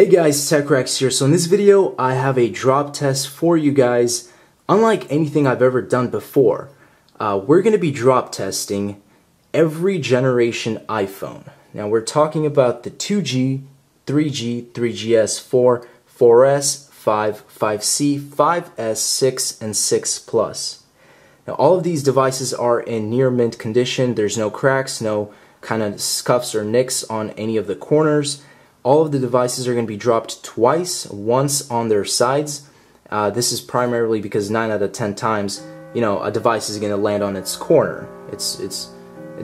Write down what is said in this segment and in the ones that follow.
Hey guys, TechRex here. So in this video, I have a drop test for you guys. Unlike anything I've ever done before, we're going to be drop testing every generation iPhone. Now we're talking about the 2G, 3G, 3GS, 4, 4S, 5, 5C, 5S, 6, and 6 Plus. Now all of these devices are in near mint condition. There's no cracks, no kind of scuffs or nicks on any of the corners. All of the devices are going to be dropped twice, once on their sides. This is primarily because 9 out of 10 times, a device is going to land on its corner. It's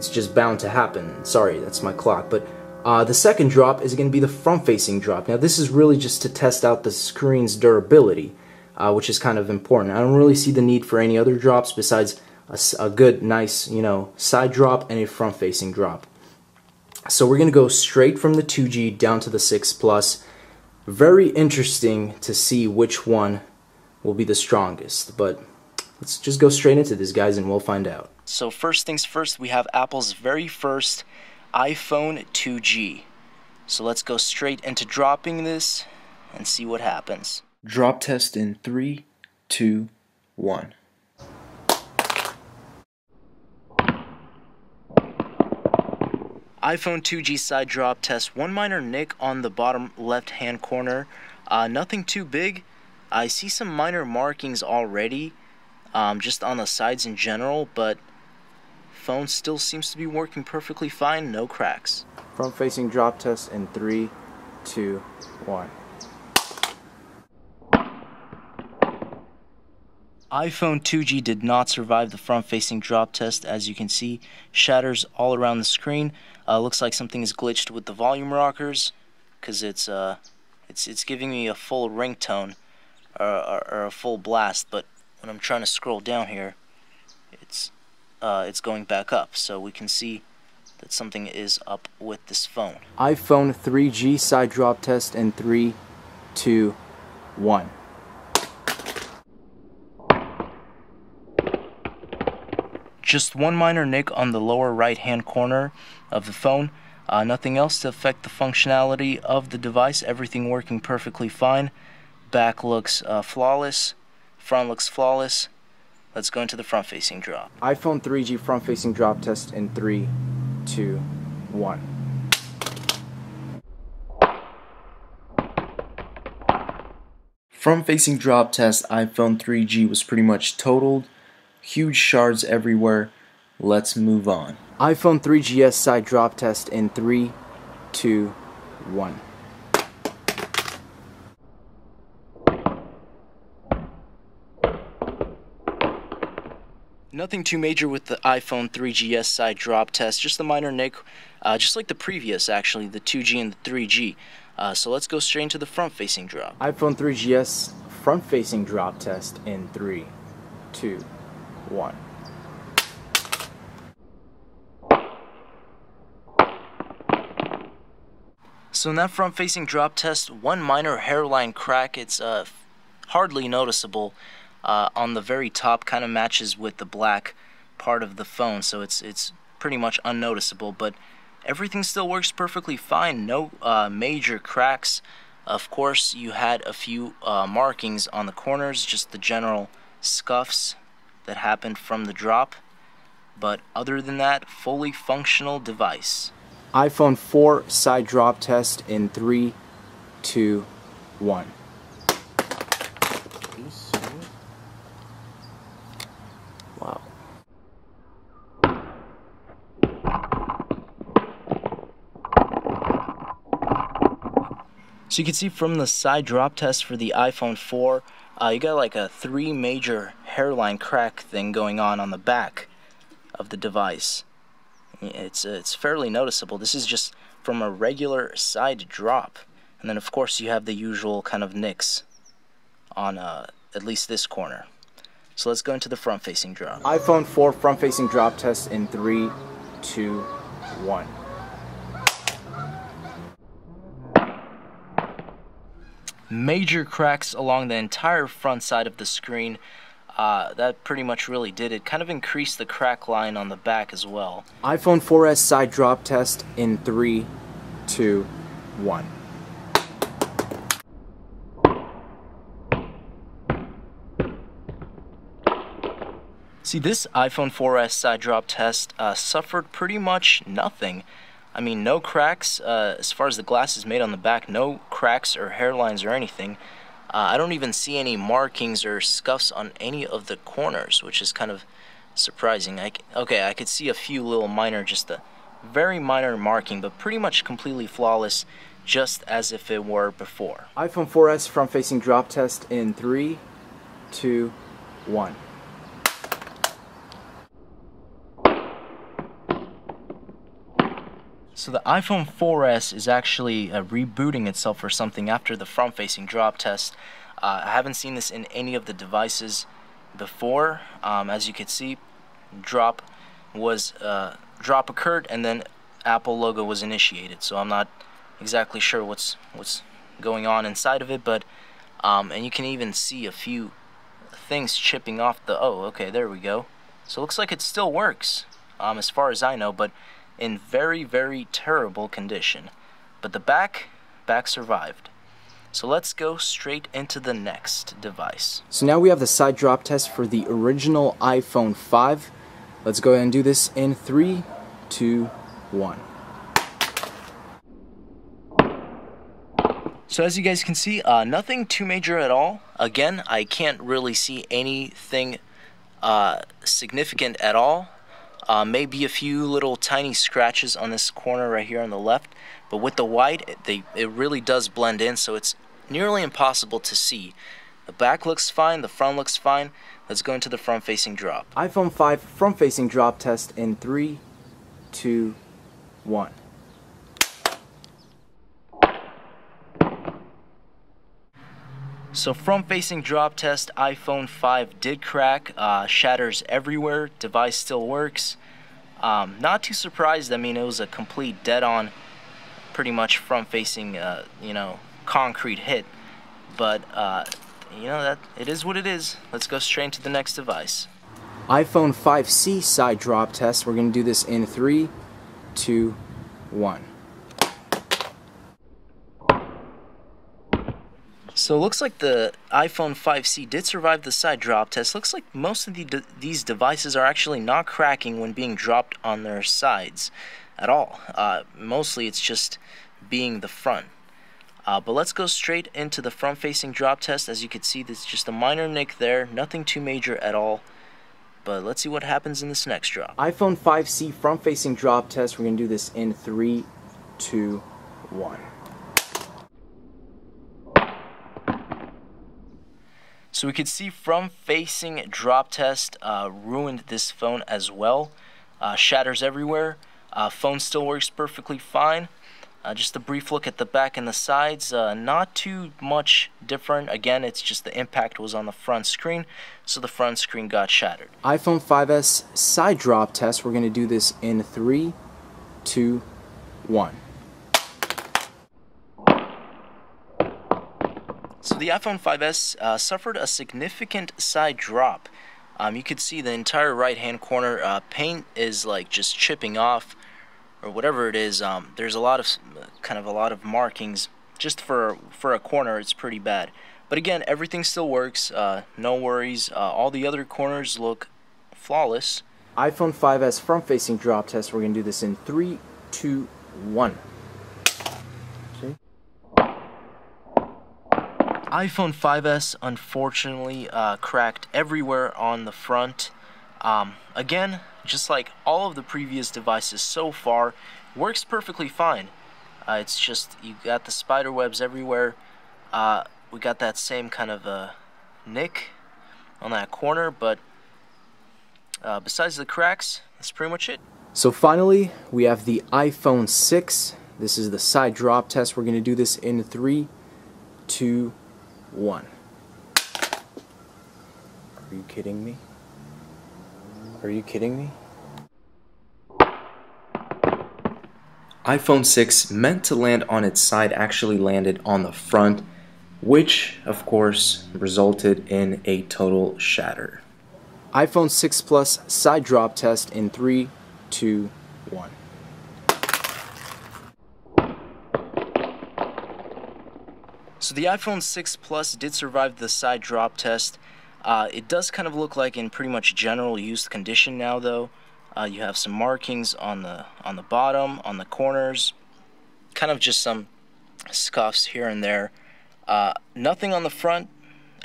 just bound to happen. Sorry, that's my clock. But the second drop is going to be the front-facing drop. Now this is really just to test out the screen's durability, which is kind of important. I don't really see the need for any other drops besides a good, nice, side drop and a front-facing drop. So we're going to go straight from the 2G down to the 6 Plus. Very interesting to see which one will be the strongest. But let's just go straight into this, guys, and we'll find out. So first things first, we have Apple's very first iPhone 2G. So let's go straight into dropping this and see what happens. Drop test in 3, 2, 1. iPhone 2G side drop test. One minor nick on the bottom left hand corner. Nothing too big. I see some minor markings already, just on the sides in general, but phone still seems to be working perfectly fine. No cracks. Front facing drop test in 3, 2, 1. iPhone 2G did not survive the front-facing drop test. As you can see, shatters all around the screen. Looks like something is glitched with the volume rockers, because it's giving me a full ringtone or a full blast. But when I'm trying to scroll down here, it's going back up. So we can see that something is up with this phone. iPhone 3G side drop test in 3, 2, 1. Just one minor nick on the lower right hand corner of the phone. Nothing else to affect the functionality of the device. Everything working perfectly fine. Back looks flawless. Front looks flawless. Let's go into the front facing drop. iPhone 3G front facing drop test in 3, 2, 1. Front facing drop test iPhone 3G was pretty much totaled. Huge shards everywhere. Let's move on. iPhone 3GS side drop test in 3, 2, 1. Nothing too major with the iPhone 3GS side drop test. Just a minor nick, just like the previous, actually, the 2G and the 3G. So let's go straight into the front-facing drop. iPhone 3GS front-facing drop test in 3, 2, 1. So in that front-facing drop test, one minor hairline crack. It's hardly noticeable on the very top. Kind of matches with the black part of the phone, so it's pretty much unnoticeable. But everything still works perfectly fine. No major cracks. Of course, you had a few markings on the corners, just the general scuffs that happened from the drop, but other than that, fully functional device. iPhone 4 side drop test in 3, 2, 1. Wow. So you can see from the side drop test for the iPhone 4, you got like a 3 major hairline crack thing going on the back of the device. It's fairly noticeable. This is just from a regular side drop. And then of course you have the usual kind of nicks on at least this corner. So let's go into the front-facing drop. iPhone 4 front-facing drop test in 3, 2, 1. Major cracks along the entire front side of the screen. That pretty much really did it. Kind of increased the crack line on the back as well. iPhone 4S side drop test in 3, 2, 1. See, this iPhone 4S side drop test suffered pretty much nothing. I mean, no cracks, as far as the glass is made on the back, no cracks or hairlines or anything. I don't even see any markings or scuffs on any of the corners, which is kind of surprising. Okay, I could see a few little minor, just a very minor marking, but pretty much completely flawless, just as if it were before. iPhone 4S front-facing drop test in 3, 2, 1. So the iPhone 4S is actually rebooting itself or something after the front-facing drop test. I haven't seen this in any of the devices before. As you can see, drop occurred and then Apple logo was initiated. So I'm not exactly sure what's going on inside of it, but and you can even see a few things chipping off the. Oh, okay, there we go. So it looks like it still works, as far as I know, but in very, very terrible condition. But the back survived. So let's go straight into the next device. So now we have the side drop test for the original iPhone 5. Let's go ahead and do this in 3, 2, 1. So as you guys can see, nothing too major at all. Again, I can't really see anything significant at all. Maybe a few little tiny scratches on this corner right here on the left, but with the white, it really does blend in, so it's nearly impossible to see. The back looks fine, the front looks fine. Let's go into the front-facing drop. iPhone 5 front-facing drop test in 3, 2, 1. So front-facing drop test, iPhone 5 did crack, shatters everywhere, device still works. Not too surprised. I mean, it was a complete dead-on, pretty much front-facing, concrete hit. But, that it is what it is. Let's go straight into the next device. iPhone 5C side drop test. We're going to do this in 3, 2, 1. So it looks like the iPhone 5C did survive the side drop test. Looks like most of these devices are actually not cracking when being dropped on their sides at all. Mostly it's just being the front. But let's go straight into the front-facing drop test. As you can see, there's just a minor nick there, nothing too major at all. But let's see what happens in this next drop. iPhone 5C front-facing drop test. We're going to do this in 3, 2, 1. So we could see front-facing drop test ruined this phone as well. Shatters everywhere. Phone still works perfectly fine. Just a brief look at the back and the sides. Not too much different. Again, it's just the impact was on the front screen, so the front screen got shattered. iPhone 5S side drop test. We're going to do this in 3, 2, 1. So the iPhone 5S suffered a significant side drop. You could see the entire right-hand corner paint is like just chipping off, or whatever it is. There's a lot of markings just for a corner. It's pretty bad. But again, everything still works. No worries. All the other corners look flawless. iPhone 5S front-facing drop test. We're gonna do this in 3, 2, 1. iPhone 5S unfortunately cracked everywhere on the front. Again, just like all of the previous devices so far, works perfectly fine. It's just you got the spider webs everywhere. We got that same kind of nick on that corner, but besides the cracks, that's pretty much it. So finally, we have the iPhone 6. This is the side drop test. We're going to do this in 3, 2, 1. Are you kidding me? Are you kidding me? iPhone 6, meant to land on its side, actually landed on the front, which, of course, resulted in a total shatter. iPhone 6 Plus side drop test in 3, 2, 1. So the iPhone 6 Plus did survive the side drop test. It does kind of look like in pretty much general used condition now, though. You have some markings on the bottom, on the corners, kind of just some scuffs here and there. Nothing on the front.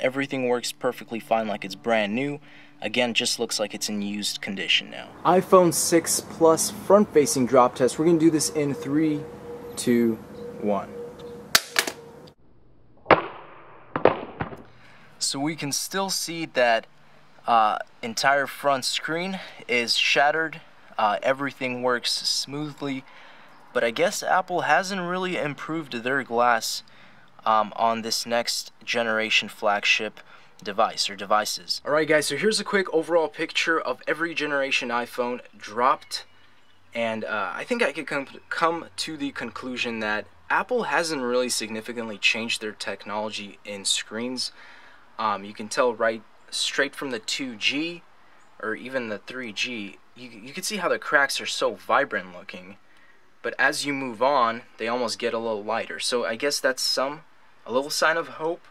Everything works perfectly fine like it's brand new. Again, just looks like it's in used condition now. iPhone 6 Plus front-facing drop test. We're going to do this in 3, 2, 1. So we can still see that entire front screen is shattered. Everything works smoothly, but I guess Apple hasn't really improved their glass on this next generation flagship device or devices. Alright guys, so here's a quick overall picture of every generation iPhone dropped, and I think I could come to the conclusion that Apple hasn't really significantly changed their technology in screens. You can tell right straight from the 2G or even the 3G, you can see how the cracks are so vibrant looking, but as you move on they almost get a little lighter. So I guess that's a little sign of hope.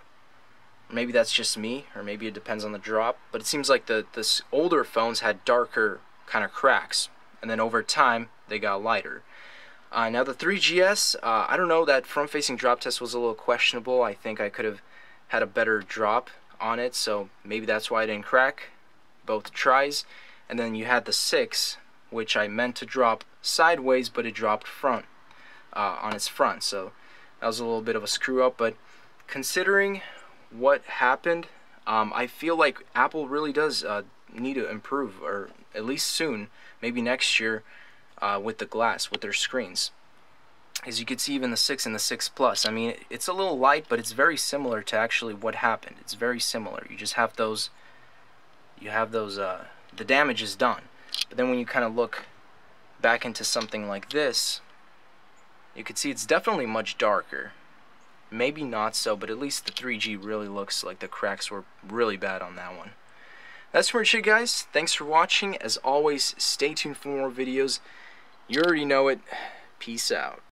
Maybe that's just me, or maybe it depends on the drop, but it seems like the older phones had darker kind of cracks, and then over time they got lighter. Now the 3GS, I don't know, that front-facing drop test was a little questionable. I think I could have had a better drop on it, so maybe that's why it didn't crack both tries. And then you had the 6, which I meant to drop sideways, but it dropped front on its front, so that was a little bit of a screw up. But considering what happened, I feel like Apple really does need to improve, or at least soon, maybe next year, with the glass, with their screens. As you can see, even the 6 and the 6 Plus, I mean, it's a little light, but it's very similar to actually what happened. It's very similar. You just have those, the damage is done. But then when you kind of look back into something like this, you can see it's definitely much darker. Maybe not so, but at least the 3G really looks like the cracks were really bad on that one. That's pretty much it, guys. Thanks for watching. As always, stay tuned for more videos. You already know it. Peace out.